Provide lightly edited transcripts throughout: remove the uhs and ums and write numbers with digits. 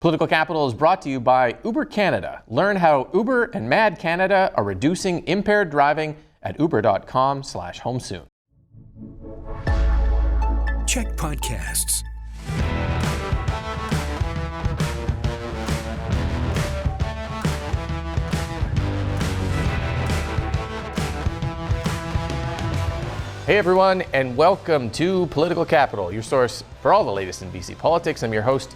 Political Capital is brought to you by Uber Canada. Learn how Uber and Mad Canada are reducing impaired driving at uber.com/home soon. CHEK Podcasts. Hey everyone, and welcome to Political Capital, your source for all the latest in BC politics. I'm your host,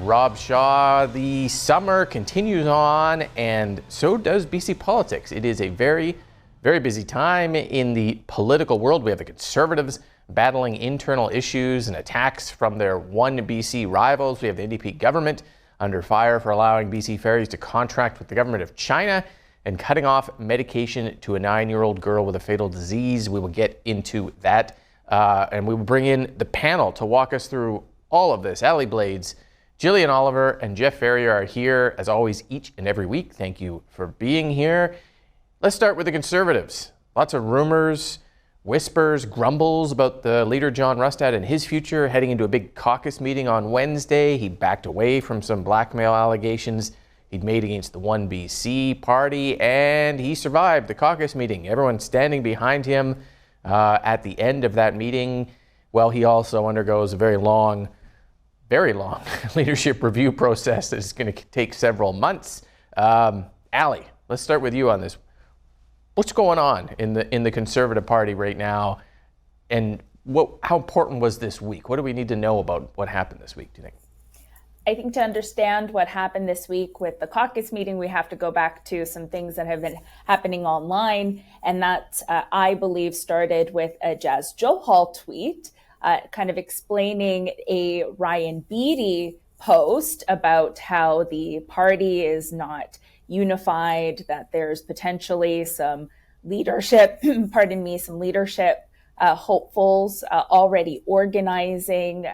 Rob Shaw. The summer continues on, and so does BC politics. It is a very, very busy time in the political world. We have the Conservatives battling internal issues and attacks from their one BC rivals. We have the NDP government under fire for allowing BC ferries to contract with the government of China and cutting off medication to a 9-year-old girl with a fatal disease. We will get into that, and we will bring in the panel to walk us through all of this. Allie Blades, Jillian Oliver, and Jeff Ferrier are here, as always, each and every week. Thank you for being here. Let's start with the Conservatives. Lots of rumors, whispers, grumbles about the leader, John Rustad, and his future heading into a big caucus meeting on Wednesday. He backed away from some blackmail allegations he'd made against the 1BC party, and he survived the caucus meeting. Everyone standing behind him at the end of that meeting. Well, he also undergoes a very long leadership review process that is going to take several months. Allie, let's start with you on this. What's going on in the Conservative Party right now, and how important was this week? What do we need to know about what happened this week, do you think? I think to understand what happened this week with the caucus meeting, we have to go back to some things that have been happening online, and that I believe started with a Jazz Johal tweet kind of explaining a Ryan Beattie post about how the party is not unified, that there's potentially some leadership, some leadership hopefuls already organizing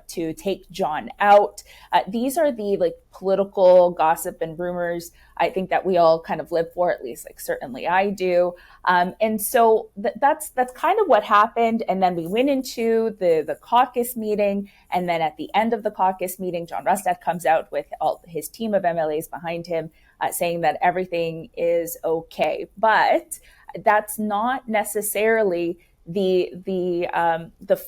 to take John out. These are the political gossip and rumors I think that we all kind of live for, at least certainly I do. And so that's kind of what happened. And then we went into the caucus meeting. And then at the end of the caucus meeting, John Rustad comes out with all his team of MLAs behind him saying that everything is okay. But that's not necessarily the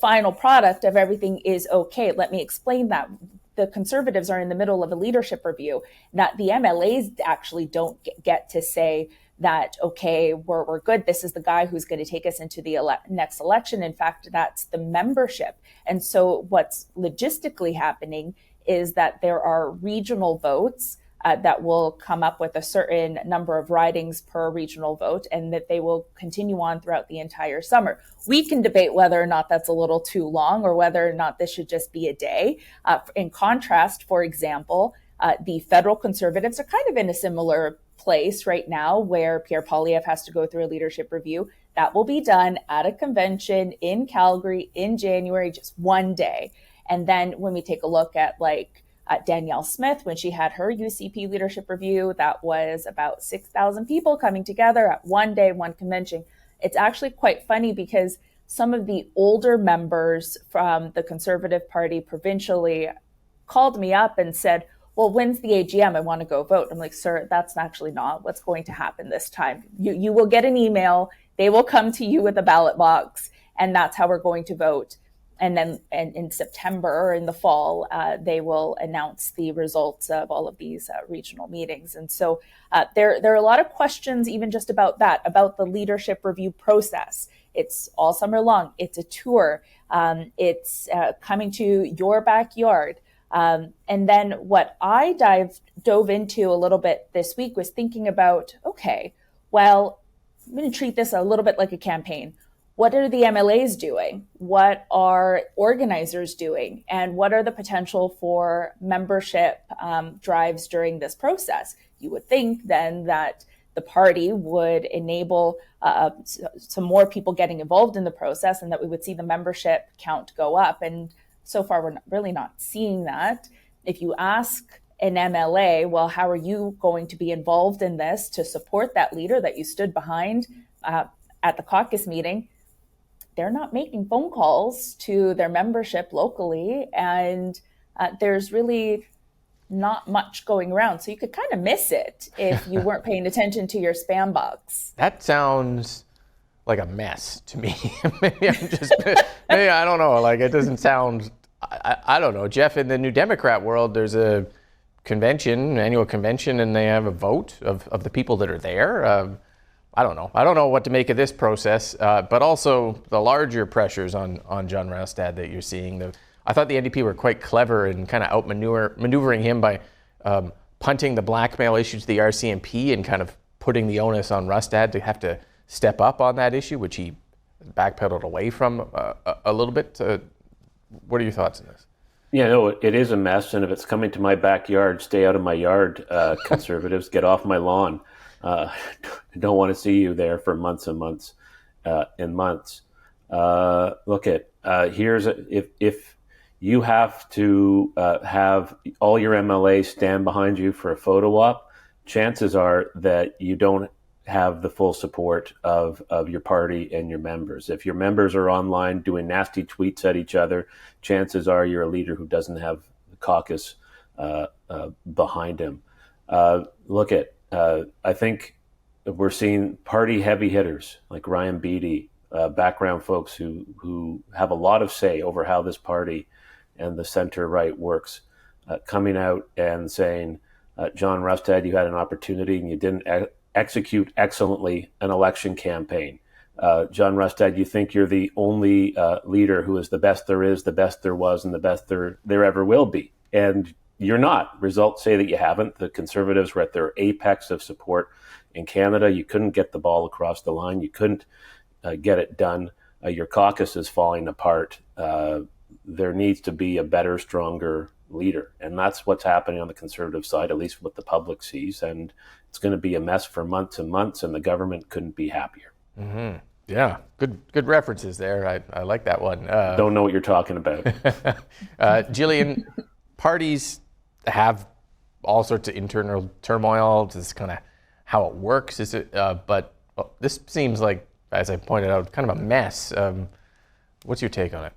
final product of everything is okay. Let me explain that. The Conservatives are in the middle of a leadership review. That the MLAs actually don't get to say that, okay, we're good. This is the guy who's going to take us into the next election. In fact, that's the membership. And so what's logistically happening is that there are regional votes that will come up with a certain number of ridings per regional vote, and that they will continue on throughout the entire summer. We can debate whether or not that's a little too long or whether or not this should just be a day. In contrast, for example, the federal Conservatives are kind of in a similar place right now where Pierre Poilievre has to go through a leadership review. That will be done at a convention in Calgary in January, just one day. And then when we take a look at Danielle Smith, when she had her UCP leadership review, that was about 6,000 people coming together at one day, one convention. It's actually quite funny because some of the older members from the Conservative Party provincially called me up and said, well, when's the AGM? I want to go vote. I'm like, sir, that's actually not what's going to happen this time. You will get an email. They will come to you with a ballot box, and that's how we're going to vote. And then in September or in the fall, they will announce the results of all of these regional meetings. And so there are a lot of questions even just about that, about the leadership review process. It's all summer long. It's a tour. It's coming to your backyard. And then what I dove into a little bit this week was thinking about, okay, well, I'm going to treat this a little bit like a campaign. What are the MLAs doing? What are organizers doing? And what are the potential for membership drives during this process? You would think then that the party would enable some more people getting involved in the process and that we would see the membership count go up. And so far, we're really not seeing that. If you ask an MLA, well, how are you going to be involved in this to support that leader that you stood behind at the caucus meeting? They're not making phone calls to their membership locally. And there's really not much going around. So you could kind of miss it if you weren't paying attention to your spam box. That sounds like a mess to me. maybe I don't know. Like, it doesn't sound, I don't know. Jeff, in the New Democrat world, there's a convention, annual convention, and they have a vote of the people that are there. I don't know. I don't know what to make of this process, but also the larger pressures on John Rustad that you're seeing. I thought the NDP were quite clever in kind of outmaneuvering him by punting the blackmail issue to the RCMP and kind of putting the onus on Rustad to have to step up on that issue, which he backpedaled away from a little bit. What are your thoughts on this? Yeah, no, it is a mess, and if it's coming to my backyard, stay out of my yard, Conservatives. Get off my lawn. I don't want to see you there for months and months and months. If you have to have all your MLAs stand behind you for a photo op, chances are that you don't have the full support of your party and your members. If your members are online doing nasty tweets at each other, chances are you're a leader who doesn't have the caucus behind him. I think we're seeing party heavy hitters like Ryan Beatty, background folks who have a lot of say over how this party and the center right works, coming out and saying, John Rustad, you had an opportunity and you didn't execute excellently an election campaign. John Rustad, you think you're the only leader who is the best there is, the best there was, and the best there ever will be. And you're not. Results say that you haven't. The Conservatives were at their apex of support in Canada. You couldn't get the ball across the line. You couldn't get it done. Your caucus is falling apart. There needs to be a better, stronger leader. And that's what's happening on the Conservative side, at least what the public sees. And it's going to be a mess for months and months, and the government couldn't be happier. Mm-hmm. Yeah, good references there. I like that one. Don't know what you're talking about. Jillian, parties have all sorts of internal turmoil. This is kind of how it works. Is it? But this seems like, as I pointed out, kind of a mess. What's your take on it?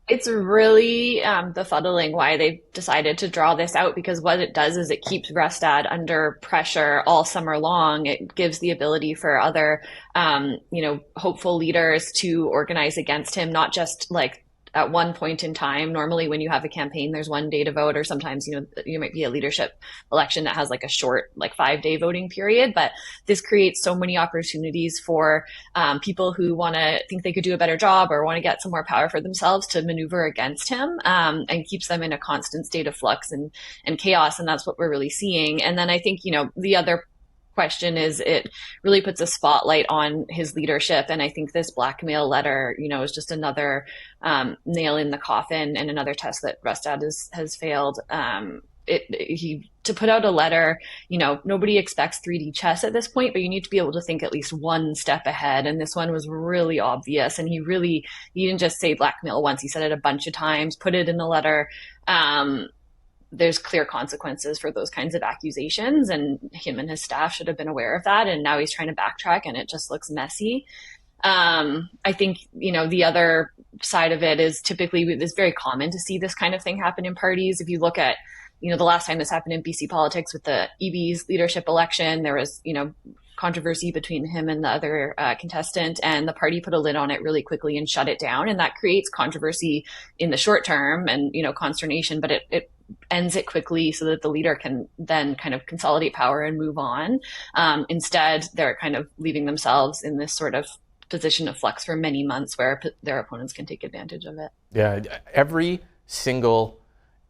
It's really befuddling why they decided to draw this out, because what it does is it keeps Rustad under pressure all summer long. It gives the ability for other, hopeful leaders to organize against him, not just like at one point in time. Normally when you have a campaign, there's one day to vote, or sometimes, you might be a leadership election that has like a short, like 5-day voting period. But this creates so many opportunities for people who want to think they could do a better job or want to get some more power for themselves to maneuver against him, and keeps them in a constant state of flux and chaos. And that's what we're really seeing. And then I think, the other question is, it really puts a spotlight on his leadership. And I think this blackmail letter, is just another nail in the coffin and another test that Rustad has failed. To put out a letter, nobody expects 3D chess at this point, but you need to be able to think at least one step ahead. And this one was really obvious. And he didn't just say blackmail once, he said it a bunch of times, put it in the letter. There's clear consequences for those kinds of accusations, and him and his staff should have been aware of that. And now he's trying to backtrack, and it just looks messy. I think, the other side of it is typically it's very common to see this kind of thing happen in parties. If you look at, the last time this happened in BC politics with the EB's leadership election, there was, controversy between him and the other contestant, and the party put a lid on it really quickly and shut it down. And that creates controversy in the short term and, consternation, but it ends it quickly so that the leader can then kind of consolidate power and move on. Instead, they're kind of leaving themselves in this sort of position of flux for many months where their opponents can take advantage of it. Yeah, every single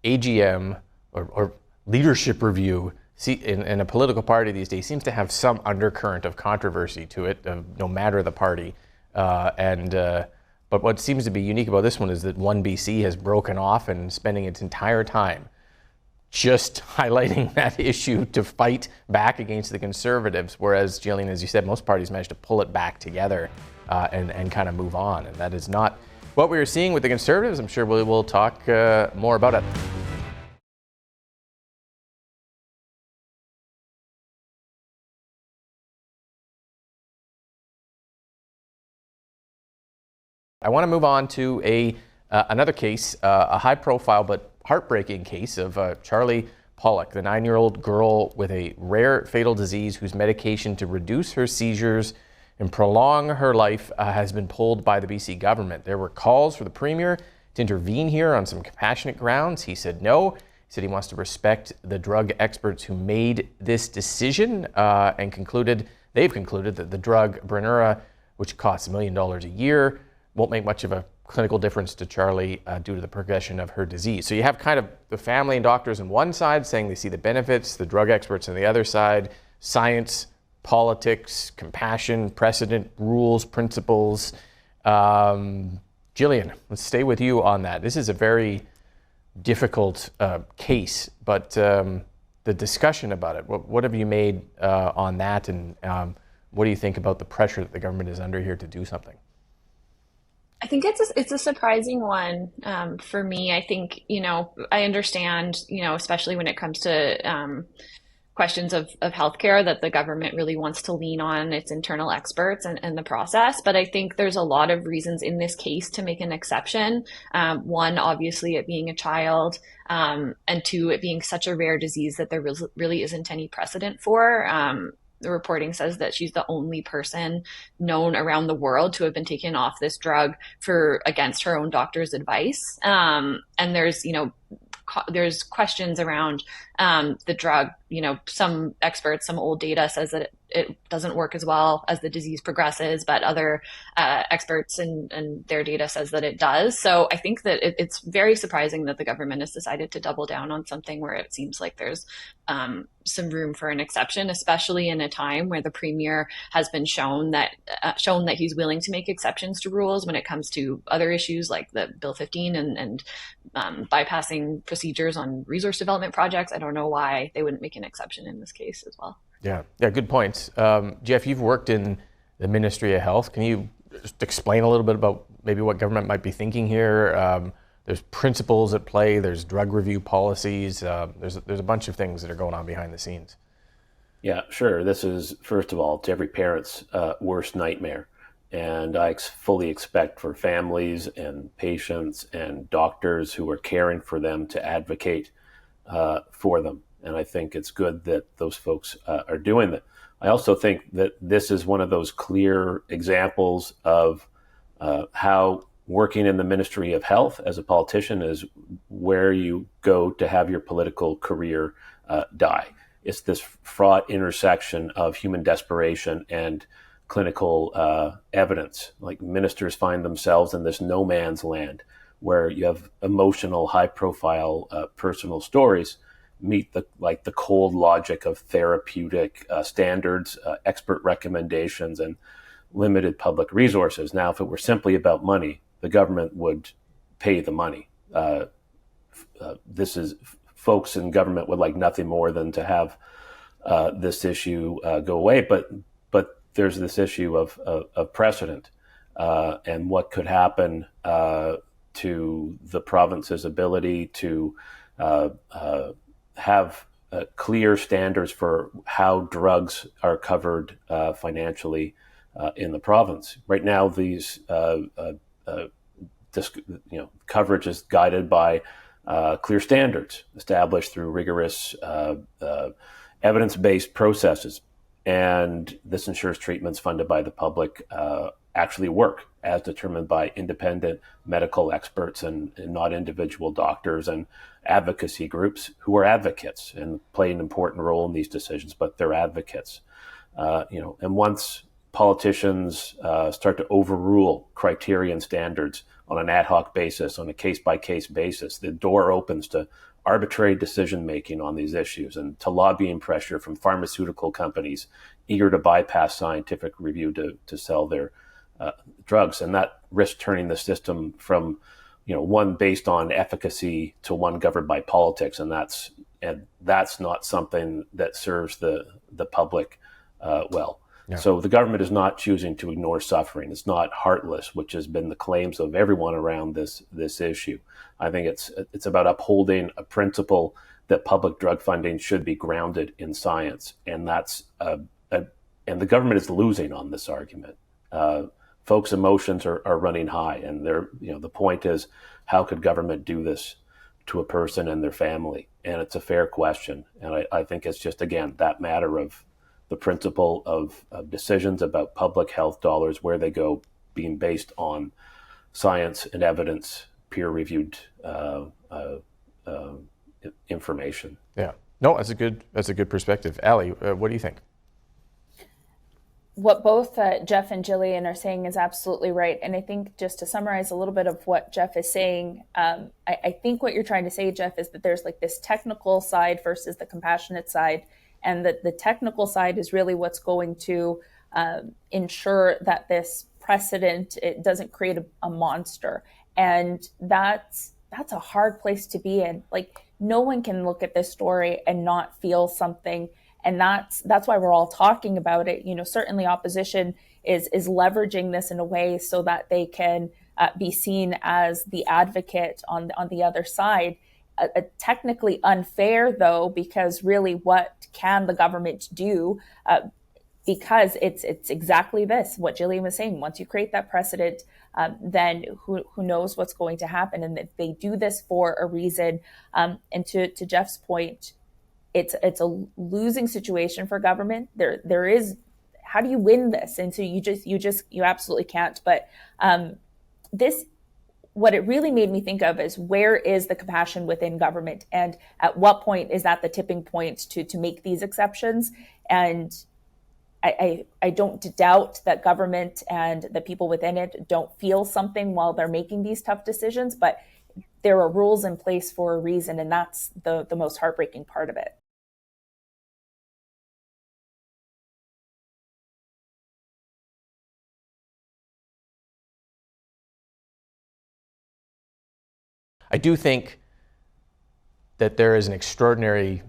AGM or leadership review in a political party these days seems to have some undercurrent of controversy to it, no matter the party. But what seems to be unique about this one is that One BC has broken off and spending its entire time just highlighting that issue to fight back against the Conservatives, whereas, Jillian, as you said, most parties managed to pull it back together and kind of move on. And that is not what we are seeing with the Conservatives. I'm sure we will talk more about it. I want to move on to another case, a high-profile but heartbreaking case of Charlie Pollock, the 9-year-old girl with a rare fatal disease whose medication to reduce her seizures and prolong her life has been pulled by the BC government. There were calls for the Premier to intervene here on some compassionate grounds. He said no. He said he wants to respect the drug experts who made this decision and they've concluded that the drug Brineura, which costs $1 million a year, won't make much of a clinical difference to Charlie due to the progression of her disease. So you have kind of the family and doctors on one side saying they see the benefits, the drug experts on the other side, science, politics, compassion, precedent, rules, principles. Jillian, let's stay with you on that. This is a very difficult case, but the discussion about it, what have you made on that, and what do you think about the pressure that the government is under here to do something? I think it's a surprising one for me. I think, I understand, especially when it comes to questions of healthcare, that the government really wants to lean on its internal experts and the process. But I think there's a lot of reasons in this case to make an exception. One, obviously, it being a child, and two, it being such a rare disease that there really isn't any precedent for. The reporting says that she's the only person known around the world to have been taken off this drug against her own doctor's advice. And there's questions around the drug. Some experts, some old data says that it doesn't work as well as the disease progresses, but other experts and their data says that it does. So I think that it's very surprising that the government has decided to double down on something where it seems like there's some room for an exception, especially in a time where the Premier has been shown that he's willing to make exceptions to rules when it comes to other issues like the Bill 15 and bypassing procedures on resource development projects. I don't know why they wouldn't make an exception in this case as well. Yeah, good points. Jeff, you've worked in the Ministry of Health. Can you just explain a little bit about maybe what government might be thinking here? There's principles at play, there's drug review policies, there's a bunch of things that are going on behind the scenes. Yeah, sure. This is, first of all, it's every parent's worst nightmare. And I fully expect for families and patients and doctors who are caring for them to advocate for them. And I think it's good that those folks are doing that. I also think that this is one of those clear examples of how working in the Ministry of Health as a politician is where you go to have your political career die. It's this fraught intersection of human desperation and clinical evidence. Like, ministers find themselves in this no man's land where you have emotional, high-profile personal stories meet the cold logic of therapeutic standards, expert recommendations, and limited public resources. Now, if it were simply about money, the government would pay the money. Folks in government would like nothing more than to have this issue go away. But there's this issue of precedent and what could happen to the province's ability to have clear standards for how drugs are covered financially in the province. Right now, these coverage is guided by clear standards established through rigorous evidence-based processes. And this ensures treatments funded by the public actually work as determined by independent medical experts and not individual doctors and advocacy groups who are advocates and play an important role in these decisions, but they're advocates. And once politicians start to overrule criteria and standards on an ad hoc basis, on a case-by-case basis, the door opens to arbitrary decision-making on these issues and to lobbying pressure from pharmaceutical companies eager to bypass scientific review to sell their drugs. And that risks turning the system from, one based on efficacy to one governed by politics. And that's not something that serves the public well. Yeah. So the government is not choosing to ignore suffering. It's not heartless, which has been the claims of everyone around this issue. I think it's about upholding a principle that public drug funding should be grounded in science, and and the government is losing on this argument. Folks' emotions are running high, and the point is, how could government do this to a person and their family. And it's a fair question. And I think it's just, again, that matter of the principle of decisions about public health dollars, where they go, being based on science and evidence, peer-reviewed information. Yeah. No, that's a good perspective. Allie, what do you think? What both Jeff and Jillian are saying is absolutely right. And I think, just to summarize a little bit of what Jeff is saying, I think what you're trying to say, Jeff, is that there's like this technical side versus the compassionate side. And that the technical side is really what's going to ensure that this precedent, it doesn't create a monster. And that's a hard place to be in. Like, no one can look at this story and not feel something. And that's why we're all talking about it. You know, certainly opposition is leveraging this in a way so that they can be seen as the advocate on the other side. Technically unfair, though, because really, what can the government do? Because it's exactly this, what Jillian was saying. Once you create that precedent, then who knows what's going to happen? And that they do this for a reason. And to Jeff's point, it's a losing situation for government. There is, how do you win this? And so you absolutely can't. But what it really made me think of is, where is the compassion within government, and at what point is that the tipping point to make these exceptions? And I don't doubt that government and the people within it don't feel something while they're making these tough decisions, but there are rules in place for a reason, and that's the most heartbreaking part of it. I do think that there is an extraordinary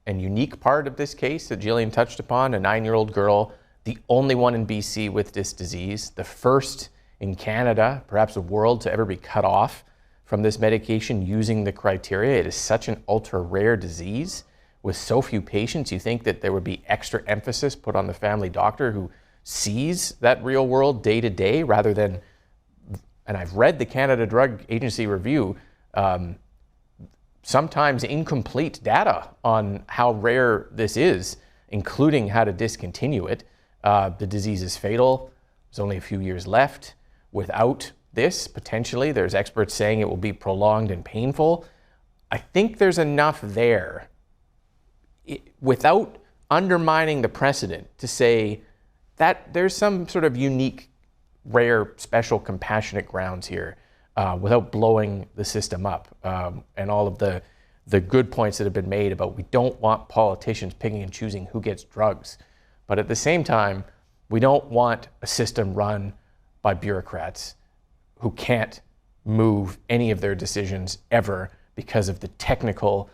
and unique part of this case that Jillian touched upon, a 9-year-old girl, the only one in BC with this disease, the first in Canada, perhaps the world, to ever be cut off from this medication using the criteria. It is such an ultra-rare disease with so few patients. You think that there would be extra emphasis put on the family doctor who sees that real world day to day, rather than, and I've read the Canada Drug Agency review, sometimes incomplete data on how rare this is, including how to discontinue it. The disease is fatal. There's only a few years left. Without this, potentially, there's experts saying it will be prolonged and painful. I think there's enough there, without undermining the precedent, to say that there's some sort of unique, rare, special, compassionate grounds here, without blowing the system up, and all of the good points that have been made about, we don't want politicians picking and choosing who gets drugs. But at the same time, we don't want a system run by bureaucrats who can't move any of their decisions ever because of the technical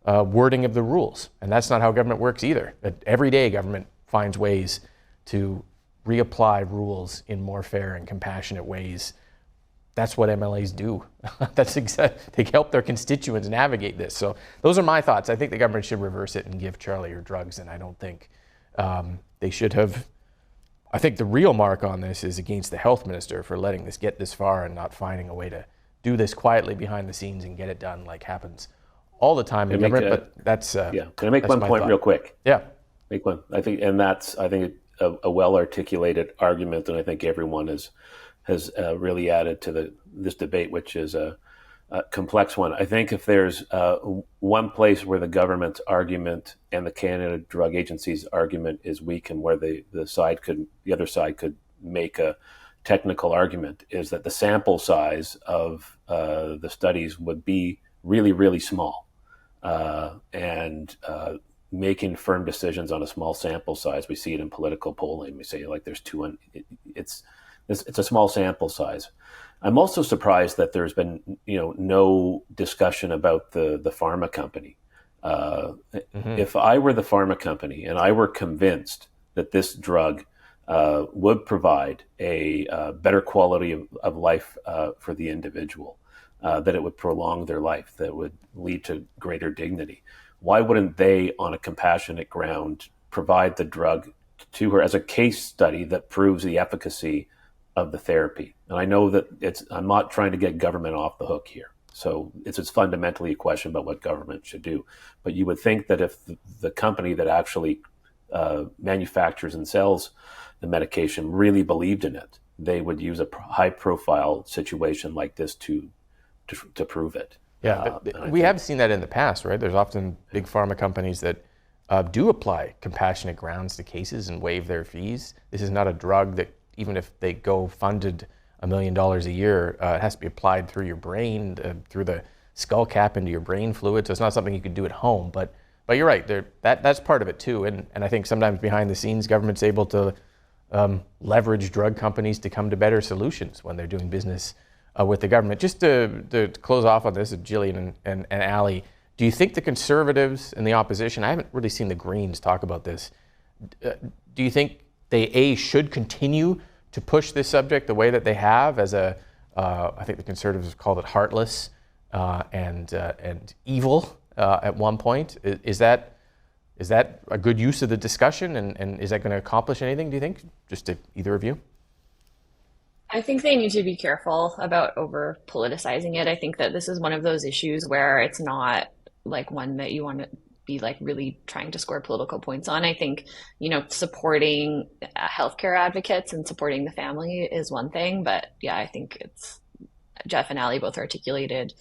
wording of the rules. And that's not how government works either. Every day, government finds ways to reapply rules in more fair and compassionate ways. That's what MLAs do. They help their constituents navigate this. So those are my thoughts. I think the government should reverse it and give Charlie her drugs, and I don't think they should have. I think the real mark on this is against the health minister for letting this get this far and not finding a way to do this quietly behind the scenes and get it done, like happens all the time in government. But that's yeah. Can I make one point real quick? Yeah, make one. I think a well-articulated argument, and I think everyone has really added to this debate, which is a complex one. I think if there's one place where the government's argument and the Canada Drug Agency's argument is weak, and where the other side could make a technical argument, is that the sample size of the studies would be really, really small, and making firm decisions on a small sample size. We see it in political polling. We say like there's it's a small sample size. I'm also surprised that there's been, no discussion about the pharma company. If I were the pharma company and I were convinced that this drug would provide a better quality of life for the individual, that it would prolong their life, that would lead to greater dignity, why wouldn't they, on a compassionate ground, provide the drug to her as a case study that proves the efficacy of the therapy? And I know that I'm not trying to get government off the hook here. So it's fundamentally a question about what government should do. But you would think that if the company that actually manufactures and sells the medication really believed in it, they would use a high-profile situation like this to prove it. Yeah, we have seen that in the past, right? There's often big pharma companies that do apply compassionate grounds to cases and waive their fees. This is not a drug that, even if they go funded $1 million a year, it has to be applied through your brain, through the skull cap into your brain fluid. So it's not something you could do at home. But you're right, that's part of it too. And I think sometimes behind the scenes, government's able to leverage drug companies to come to better solutions when they're doing business with the government. Just to close off on this, Jillian and Allie, do you think the Conservatives and the opposition, I haven't really seen the Greens talk about this, do you think they should continue to push this subject the way that they have as I think the Conservatives have called it heartless and evil at one point? Is that a good use of the discussion, and is that going to accomplish anything, do you think, just to either of you? I think they need to be careful about over politicizing it. I think that this is one of those issues where it's not like one that you want to be like really trying to score political points on. I think, supporting healthcare advocates and supporting the family is one thing, but yeah, I think it's Jeff and Allie both articulated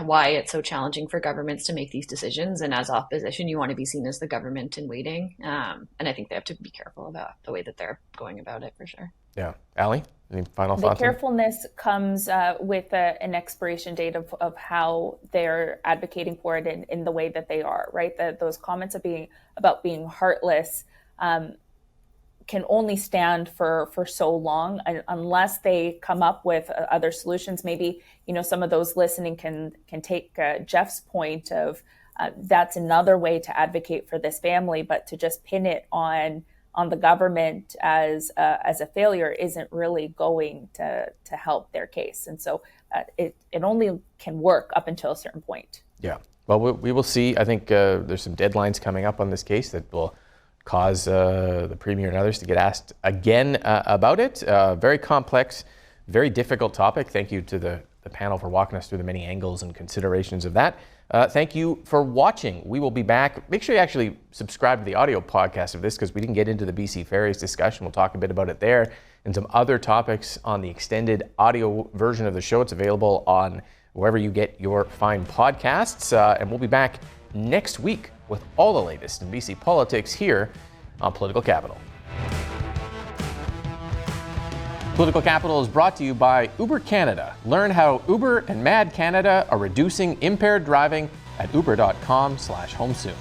why it's so challenging for governments to make these decisions. And as opposition, you want to be seen as the government in waiting. And I think they have to be careful about the way that they're going about it, for sure. Yeah. Allie, any final The thoughts? carefulness comes with an expiration date of how they're advocating for it in the way that they are, right? Those comments about being heartless can only stand for so long unless they come up with other solutions. Maybe, some of those listening can take Jeff's point of that's another way to advocate for this family, but to just pin it on the government as a failure isn't really going to help their case. And so it only can work up until a certain point. Yeah. Well, we will see. I think there's some deadlines coming up on this case that will cause the Premier and others to get asked again about it. Very complex, very difficult topic. Thank you to the panel for walking us through the many angles and considerations of that. Thank you for watching. We will be back. Make sure you actually subscribe to the audio podcast of this, because we didn't get into the BC Ferries discussion. We'll talk a bit about it there and some other topics on the extended audio version of the show. It's available on wherever you get your fine podcasts. And we'll be back next week with all the latest in BC politics here on Political Capital. Political Capital is brought to you by Uber Canada. Learn how Uber and Mad Canada are reducing impaired driving at uber.com/home soon.